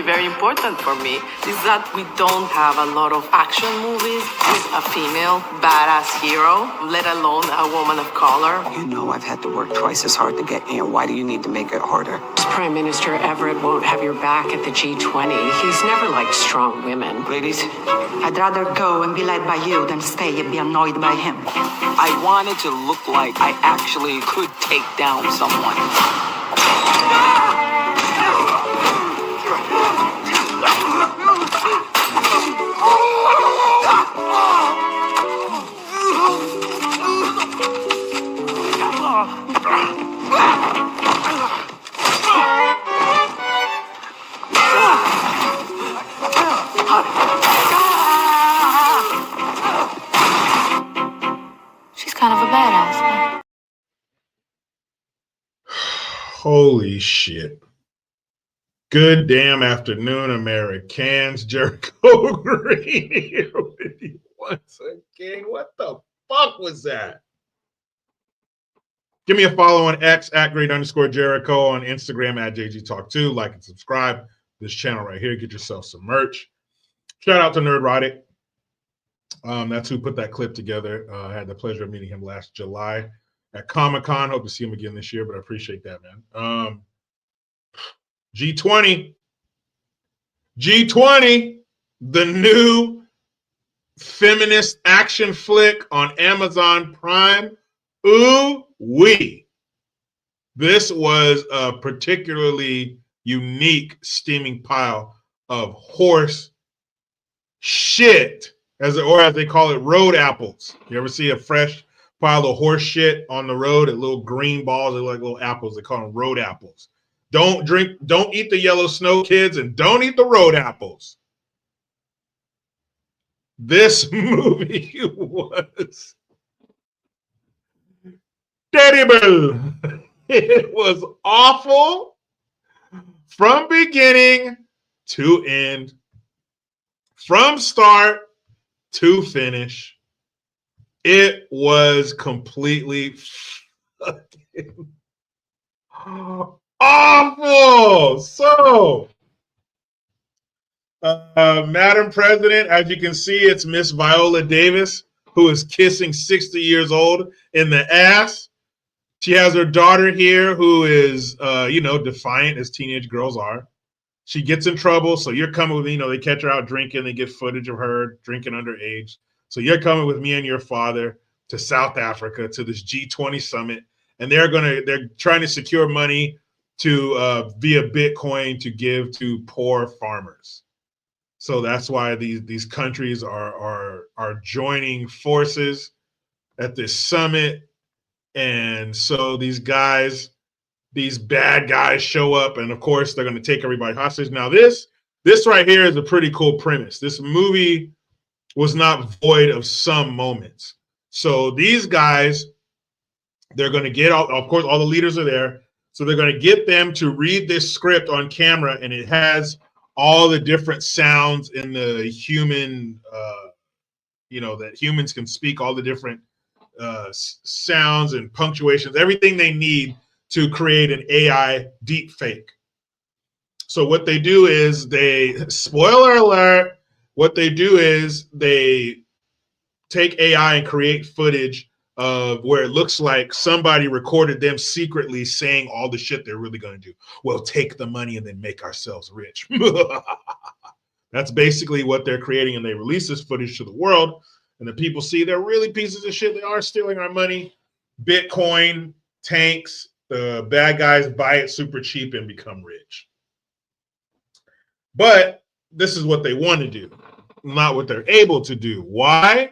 Very important for me is that we don't have a lot of action movies with a female badass hero, let alone a woman of color. You know I've had to work twice as hard to get here. Why do you need to make it harder? Prime Minister Everett won't have your back at the G20. He's never liked strong women. Ladies, I'd rather go and be led by you than stay and be annoyed by him. I wanted to look like I actually could take down someone. She's kind of a badass. Holy shit. Good damn afternoon, Americans. Jericho Green here with you once again. What the fuck was that? Give me a follow on X at @great_Jericho, on Instagram at JGTalk2. Like and subscribe this channel right here. Get yourself some merch. Shout out to Nerdrotic. That's who put that clip together. I had the pleasure of meeting him last July at Comic-Con. Hope to see him again this year, but I appreciate that, man. G20, the new feminist action flick on Amazon Prime. Ooh-wee. This was a particularly unique steaming pile of horse shit, as they call it, road apples. You ever see a fresh pile of horse shit on the road? At little green balls, they're like little apples. They call them road apples. Don't eat the yellow snow, kids, and don't eat the road apples. This movie was terrible. It was awful from beginning to end, from start to finish. It was completely fucking awful. So, Madam President, as you can see, it's Miss Viola Davis, who is kissing 60 years old in the ass. She has her daughter here who is, defiant as teenage girls are. She gets in trouble, so you're coming with, they catch her out drinking. They get footage of her drinking underage. So you're coming with me and your father to South Africa to this G20 summit, and they're trying to secure money to via Bitcoin to give to poor farmers. So that's why these countries are joining forces at this summit. And so these bad guys show up, and of course they're going to take everybody hostage. Now this right here is a pretty cool premise. This movie was not void of some moments. So these guys, they're going to get of course, all the leaders are there. So they're going to get them to read this script on camera, and it has all the different sounds in the human, that humans can speak, all the different sounds and punctuations, everything they need to create an AI deep fake. So what they do is spoiler alert, what they do is they take AI and create footage of where it looks like somebody recorded them secretly saying all the shit they're really going to do. We'll take the money and then make ourselves rich. That's basically what they're creating, and they release this footage to the world, and the people see they're really pieces of shit. They are stealing our money. Bitcoin tanks. The bad guys buy it super cheap and become rich. But this is what they want to do, not what they're able to do. Why?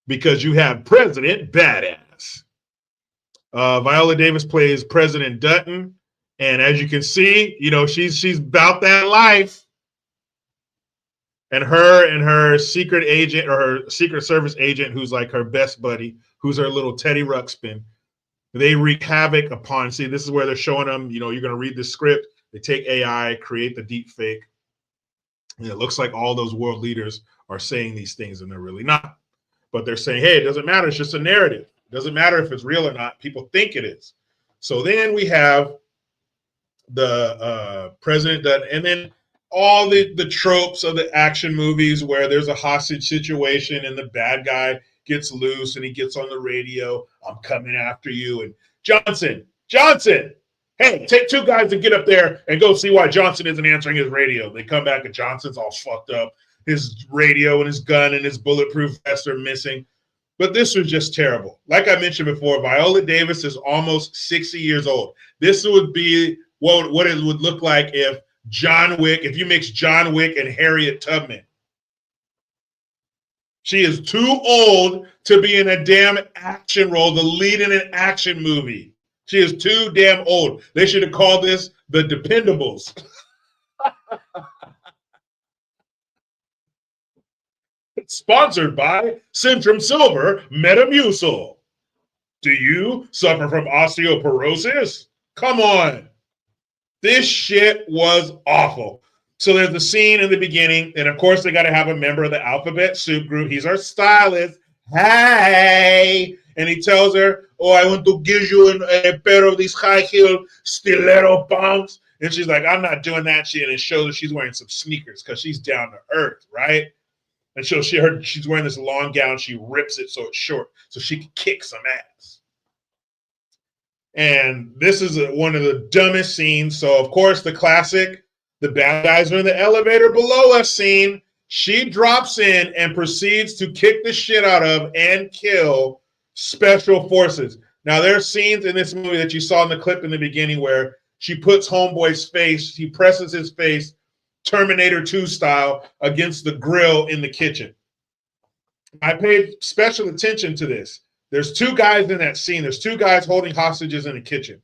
Because you have President Badass. Viola Davis plays President Dutton, and as you can see, she's about that life. And her secret agent, or her Secret Service agent, who's like her best buddy, who's her little Teddy Ruxpin, they wreak havoc upon. See, this is where they're showing them, you're going to read the script. They take AI, create the deep fake. And it looks like all those world leaders are saying these things, and they're really not. But they're saying, hey, it doesn't matter. It's just a narrative. It doesn't matter if it's real or not. People think it is. So then we have the President Dutton, and then all the tropes of the action movies where there's a hostage situation and the bad guy gets loose and he gets on the radio, I'm coming after you. And Johnson, hey, take two guys to get up there and go see why Johnson isn't answering his radio. They come back and Johnson's all fucked up. His radio and his gun and his bulletproof vest are missing. But this was just terrible. Like I mentioned before, Viola Davis is almost 60 years old. This would be what it would look like if if you mix John Wick and Harriet Tubman. She is too old to be in a damn action role, the lead in an action movie. She is too damn old. They should have called this The Dependables. It's sponsored by Centrum Silver Metamucil. Do you suffer from osteoporosis? Come on. This shit was awful. So there's the scene in the beginning, and of course they got to have a member of the Alphabet Soup group. He's our stylist. Hey! And he tells her, oh, I want to give you a pair of these high-heel stiletto pumps. And she's like, I'm not doing that shit. And it shows that she's wearing some sneakers because she's down to earth, right? And so she's wearing this long gown. She rips it so it's short so she can kick some ass. And this is one of the dumbest scenes. So, of course, the classic, the bad guys are in the elevator below us scene. She drops in and proceeds to kick the shit out of and kill special forces. Now, there are scenes in this movie that you saw in the clip in the beginning where she puts Homeboy's face, he presses his face, Terminator 2 style, against the grill in the kitchen. I paid special attention to this. There's two guys in that scene. There's two guys holding hostages in the kitchen.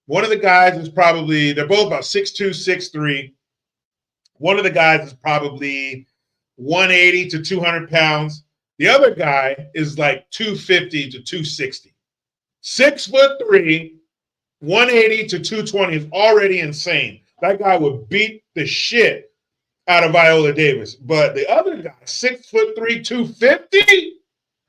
One of the guys is probably, they're both about 6'2", 6'3". One of the guys is probably 180 to 200 pounds. The other guy is like 250 to 260. 6'3", 180 to 220 is already insane. That guy would beat the shit out of Viola Davis. But the other guy, 6'3", 250,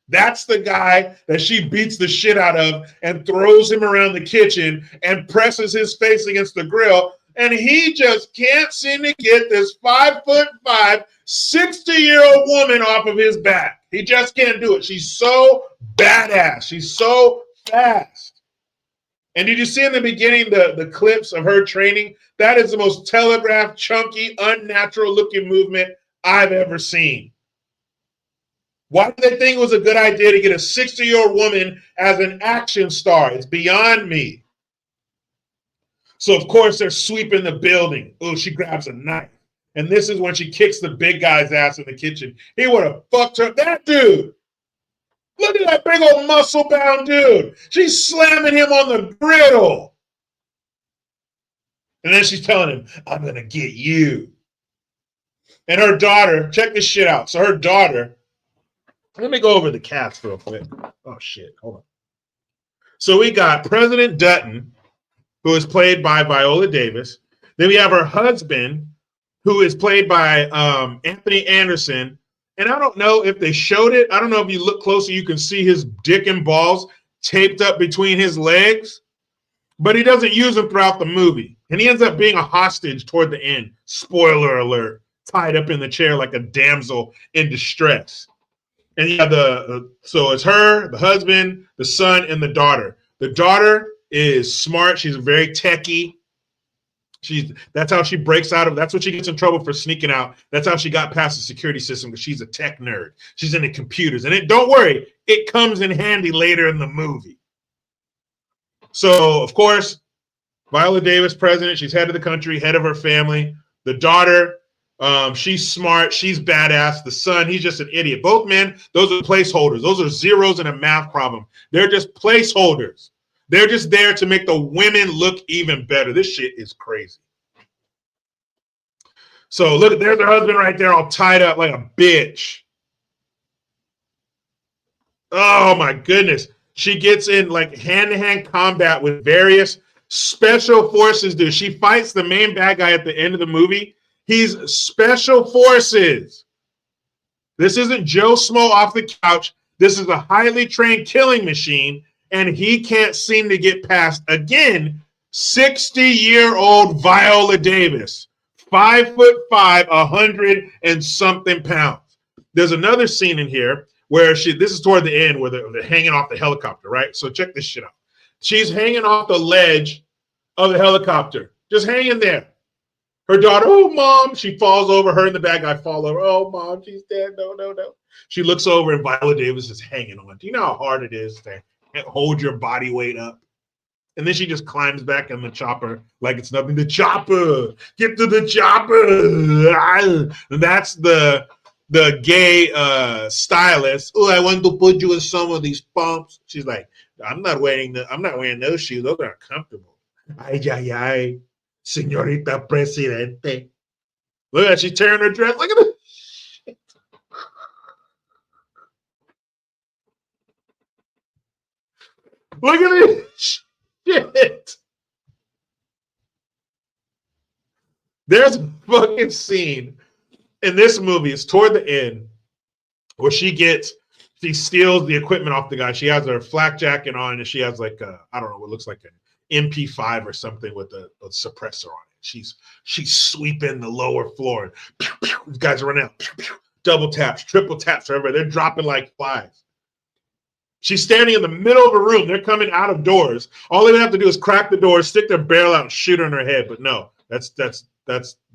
that's the guy that she beats the shit out of and throws him around the kitchen and presses his face against the grill. And he just can't seem to get this 5'5", 60-year-old woman off of his back. He just can't do it. She's so badass. She's so fast. And did you see in the beginning the clips of her training? That is the most telegraphed, chunky, unnatural-looking movement I've ever seen. Why did they think it was a good idea to get a 60-year-old woman as an action star? It's beyond me. So, of course, they're sweeping the building. Oh, she grabs a knife. And this is when she kicks the big guy's ass in the kitchen. He would have fucked her. That dude. Look at that big old muscle-bound dude. She's slamming him on the griddle. And then she's telling him, I'm going to get you. And her daughter, check this shit out. So her daughter, let me go over the cast real quick. Oh, shit. Hold on. So we got President Dutton, who is played by Viola Davis. Then we have her husband, who is played by Anthony Anderson. And I don't know if they showed it. I don't know if you look closer, you can see his dick and balls taped up between his legs. But he doesn't use them throughout the movie. And he ends up being a hostage toward the end. Spoiler alert. Tied up in the chair like a damsel in distress. And yeah, so it's her, the husband, the son, and the daughter. The daughter is smart. She's very techie. That's how she breaks out of. That's what she gets in trouble for sneaking out. That's how she got past the security system because she's a tech nerd. She's into computers, and don't worry, it comes in handy later in the movie. So of course, Viola Davis, president. She's head of the country, head of her family. The daughter. She's smart. She's badass. The son, he's just an idiot. Both men, those are placeholders. Those are zeros in a math problem. They're just placeholders. They're just there to make the women look even better. This shit is crazy. So look, there's her husband right there all tied up like a bitch. Oh my goodness. She gets in like hand-to-hand combat with various special forces dude. She fights the main bad guy at the end of the movie. He's special forces. This isn't Joe Smo off the couch. This is a highly trained killing machine, and he can't seem to get past, again, 60-year-old Viola Davis. 5'5", 100 and something pounds. There's another scene in here where this is toward the end where they're hanging off the helicopter, right? So check this shit out. She's hanging off the ledge of the helicopter, just hanging there. Her daughter, oh, mom, she falls over. Her and the bad guy fall over. Oh, mom, she's dead. No, no, no. She looks over and Viola Davis is hanging on. Do you know how hard it is to hold your body weight up? And then she just climbs back in the chopper like it's nothing. The chopper, get to the chopper. And that's the gay stylist. Oh, I want to put you in some of these pumps. She's like, I'm not wearing those shoes. Those aren't comfortable. Ay, ay, ay. Señorita Presidente. Look at that. She's tearing her dress. Look at this shit. Look at this shit. There's a fucking scene in this movie. It's toward the end where she steals the equipment off the guy. She has her flak jacket on and she has like I don't know what looks like an MP5 or something with a suppressor on it. She's sweeping the lower floor. Pew, pew, these guys are running out. Pew, pew, double taps, triple taps, everywhere. They're dropping like flies. She's standing in the middle of a room. They're coming out of doors. All they have to do is crack the door, stick their barrel out, and shoot her in her head. But no, that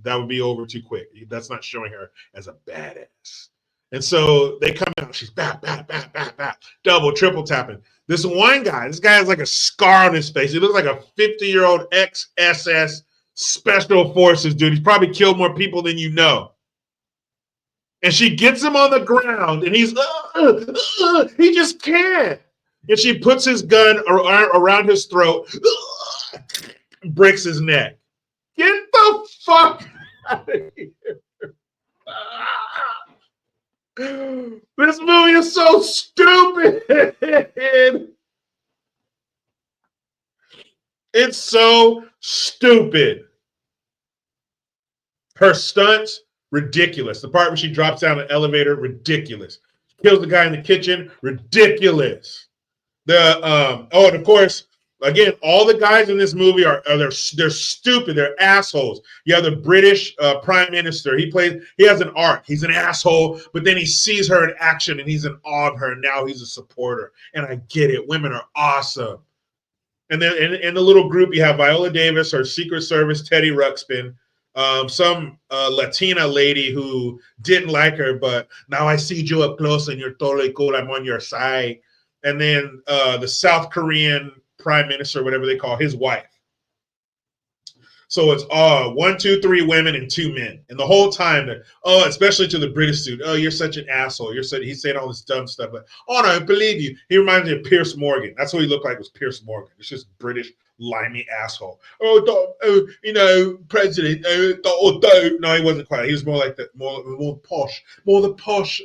would be over too quick. That's not showing her as a badass. And so they come out. She's bap, bap, bap, bap, bap, double, triple tapping. This guy has like a scar on his face. He looks like a 50-year-old ex-SS special forces dude. He's probably killed more people than you know. And she gets him on the ground, and he just can't. And she puts his gun around his throat, breaks his neck. Get the fuck out of here. This movie is so stupid. It's so stupid. Her stunts, ridiculous. The part where she drops down an elevator, ridiculous. Kills the guy in the kitchen, ridiculous. And of course, again, all the guys in this movie they're stupid. They're assholes. You have the British Prime Minister. He has an arc. He's an asshole, but then he sees her in action and he's in awe of her. And now he's a supporter. And I get it. Women are awesome. And then in the little group, you have Viola Davis, her Secret Service, Teddy Ruxpin, some Latina lady who didn't like her, but now I see you up close and you're totally cool. I'm on your side. And then the South Korean Prime Minister, whatever they call his wife. So it's 1, 2, 3 women and 2 men. And the whole time, especially to the British dude, oh, you're such an asshole. He's saying all this dumb stuff. But, oh, no, I believe you. He reminds me of Pierce Morgan. That's what he looked like, was Pierce Morgan. It's just British, limey asshole. President. No, he wasn't quite. He was more like that, more posh, more the posh,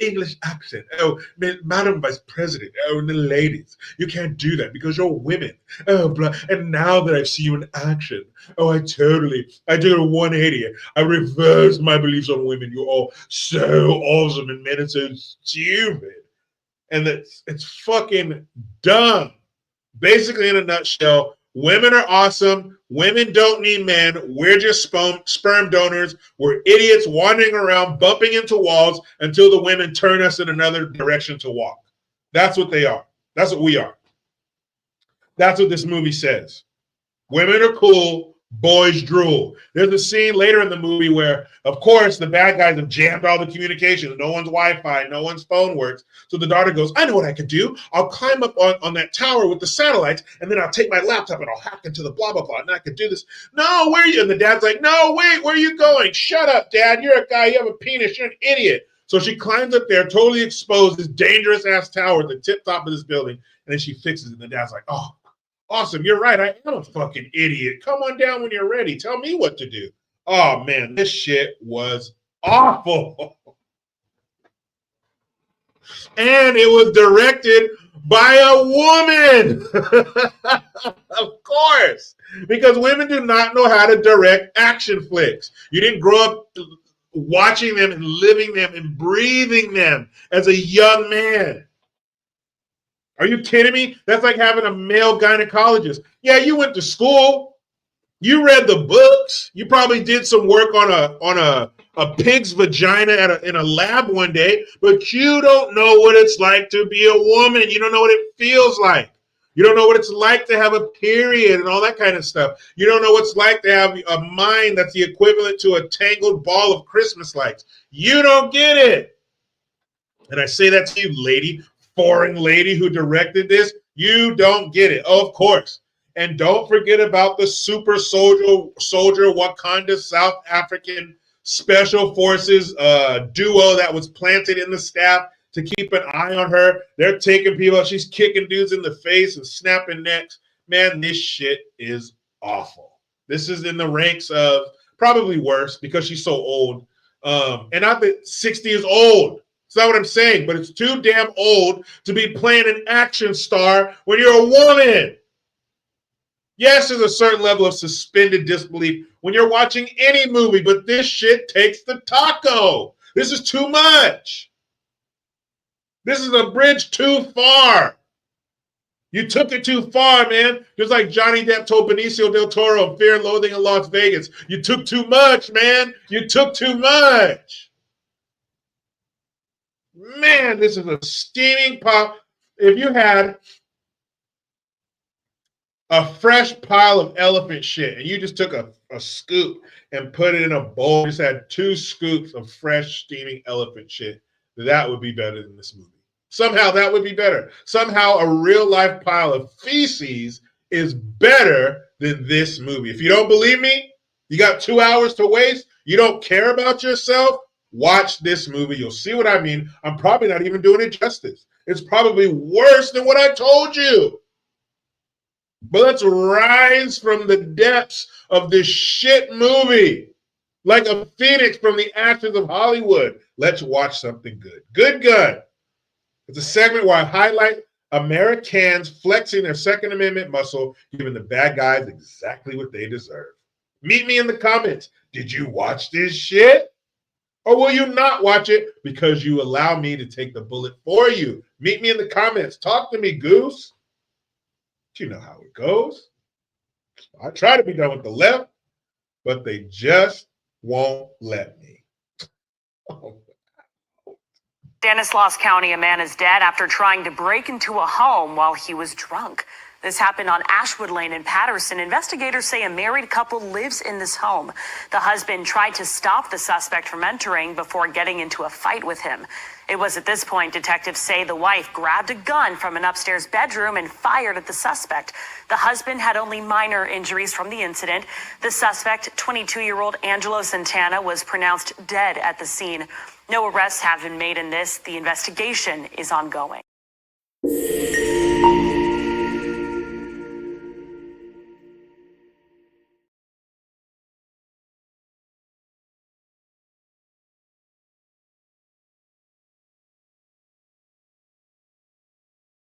English accent. Oh, Madam Vice President. Oh, and the ladies. You can't do that because you're women. Oh, blah. And now that I see you in action, I did a 180. I reversed my beliefs on women. You're all so awesome and men are so stupid. And it's fucking dumb. Basically, in a nutshell, women are awesome. Women don't need men. We're just sperm donors. We're idiots wandering around, bumping into walls until the women turn us in another direction to walk. That's what they are. That's what we are. That's what this movie says. Women are cool. Boys drool. There's a scene later in the movie where, of course, the bad guys have jammed all the communications. No one's Wi-Fi. No one's phone works. So the daughter goes, I know what I could do. I'll climb up on that tower with the satellites, and then I'll take my laptop and I'll hack into the blah, blah, blah, and I could do this. No, where are you? And the dad's like, no, wait, where are you going? Shut up, Dad. You're a guy. You have a penis. You're an idiot. So she climbs up there, totally exposed this dangerous-ass tower at the tip top of this building, and then she fixes it, and the dad's like, oh, awesome. You're right. I am a fucking idiot. Come on down when you're ready. Tell me what to do. Oh, man, this shit was awful. And it was directed by a woman. Of course. Because women do not know how to direct action flicks. You didn't grow up watching them and living them and breathing them as a young man. Are you kidding me? That's like having a male gynecologist. Yeah, you went to school. You read the books. You probably did some work on a pig's vagina in a lab one day, but you don't know what it's like to be a woman. You don't know what it feels like. You don't know what it's like to have a period and all that kind of stuff. You don't know what it's like to have a mind that's the equivalent to a tangled ball of Christmas lights. You don't get it. And I say that to you, lady, foreign lady who directed this. You don't get it. Oh, of course. And don't forget about the super soldier Wakanda South African Special Forces duo that was planted in the staff to keep an eye on her. They're taking people. She's kicking dudes in the face and snapping necks. Man, this shit is awful. This is in the ranks of probably worse because she's so old. And not that 60 is old. It's not what I'm saying, but it's too damn old to be playing an action star when you're a woman. Yes, there's a certain level of suspended disbelief when you're watching any movie, but this shit takes the taco. This is too much. This is a bridge too far. You took it too far, man. Just like Johnny Depp told Benicio del Toro in Fear and Loathing in Las Vegas. You took too much, man. You took too much. Man, this is a steaming pop. If you had a fresh pile of elephant shit and you just took a scoop and put it in a bowl, just had 2 scoops of fresh steaming elephant shit, that would be better than this movie. Somehow that would be better. Somehow a real life pile of feces is better than this movie. If you don't believe me, you got 2 hours to waste, you don't care about yourself, watch this movie. You'll see what I mean. I'm probably not even doing it justice. It's probably worse than what I told you. But let's rise from the depths of this shit movie like a phoenix from the ashes of Hollywood. Let's watch something good. Good Gun. It's a segment where I highlight Americans flexing their Second Amendment muscle, giving the bad guys exactly what they deserve. Meet me in the comments. Did you watch this shit? Or will you not watch it because you allow me to take the bullet for you? Meet me in the comments. Talk to me, Goose. You know how it goes. I try to be done with the left, but they just won't let me. Stanislaus County, a man is dead after trying to break into a home while he was drunk. This happened on Ashwood Lane in Patterson. Investigators say a married couple lives in this home. The husband tried to stop the suspect from entering before getting into a fight with him. It was at this point detectives say the wife grabbed a gun from an upstairs bedroom and fired at the suspect. The husband had only minor injuries from the incident. The suspect, 22-year-old Angelo Santana, was pronounced dead at the scene. No arrests have been made in this. The investigation is ongoing.